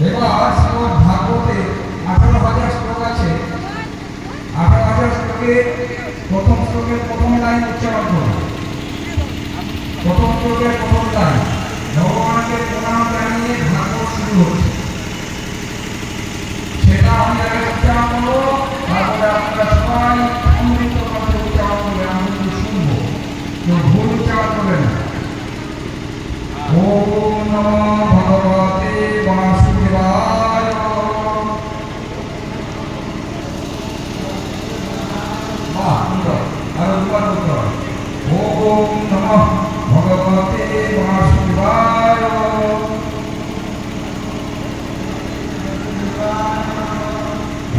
এবার শ্রীমদ্ ভাগবতে 18,000 শ্লোক আছে। 18,000 শ্লোকের প্রথম শ্লোকের প্রথম লাইন উচ্চারণ করুন। প্রথম শ্লোকের প্রথম লাইন ভগবানকে প্রণাম জানিয়ে ভাগবত শুরু হচ্ছে, সেটা আমি আগে উচ্চারণ করবো, তারপরে আপনারা সবাই অমৃত কণ্ঠে উচ্চারণ করবেন, আমি কিন্তু শুনবো, কেউ ভুল উচ্চারণ করবে না। ওম নমো ভগবতে বাসুদেবায়। আরো দুবার বলতে হবে। ওম নমো ভগবতে বাসুদেবায়।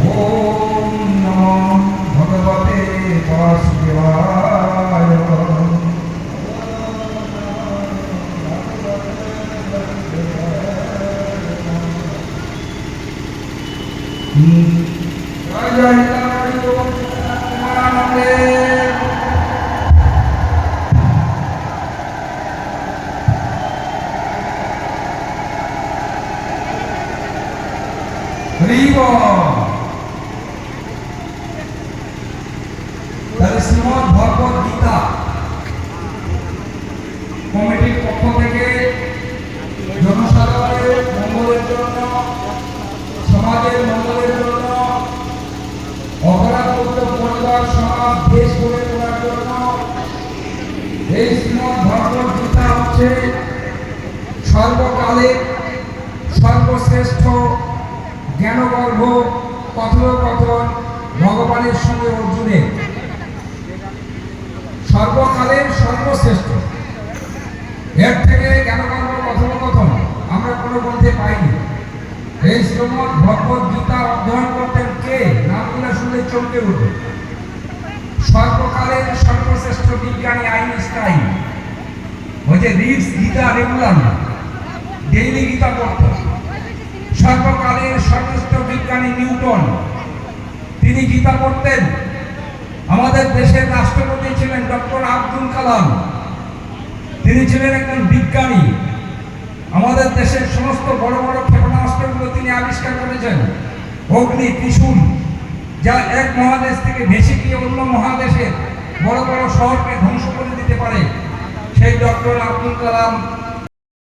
ওম নমো ভগবতে বাসুদেবায়। জয় জয় শ্রীমদ্ ভগবত গীতা কমিটির পক্ষ থেকে জনসাধারণের মঙ্গলের জন্য, সমাজের মঙ্গলের জন্য, অপরাধমুক্ত পরিবার সমাজ দেশ গড়ে তোলার জন্য এই শ্রীমদ্ ভগবত গীতা হচ্ছে সর্বকালের সর্বশ্রেষ্ঠ জ্ঞানগর্ভ কথোপকথন ভগবানের সঙ্গে অর্জুনের। সর্বকালের সর্বশ্রেষ্ঠ, এর থেকে জ্ঞানগর্ভ কথোপকথন আমরা কোনো গ্রন্থে পাইনি। এই শ্রীমদ্ ভগবত গীতা অধ্যয়ন করতেন কে? নামগুলো শুনলে চমকে উঠবে। সর্বকালের সর্বশ্রেষ্ঠ বিজ্ঞানী আইনস্টাইন, ওই যে রিডস গীতা রেগুলার না, ডেইলি গীতা পড়ত। সর্বকালের সর্বশ্রেষ্ঠ বিজ্ঞানী নিউটন, তিনি গীতা পড়তেন। আমাদের দেশের রাষ্ট্রপতি ছিলেন ডক্টর আব্দুল কালাম, তিনি ছিলেন একজন বিজ্ঞানী। আমাদের দেশের সমস্ত বড় বড় ক্ষেপণাস্ত্রগুলো তিনি আবিষ্কার করেছেন। অগ্নি, ত্রিশূল, যা এক মহাদেশ থেকে ভেসে গিয়ে অন্য মহাদেশের বড় বড় শহরকে ধ্বংস করে দিতে পারে, সেই ডক্টর আব্দুল কালাম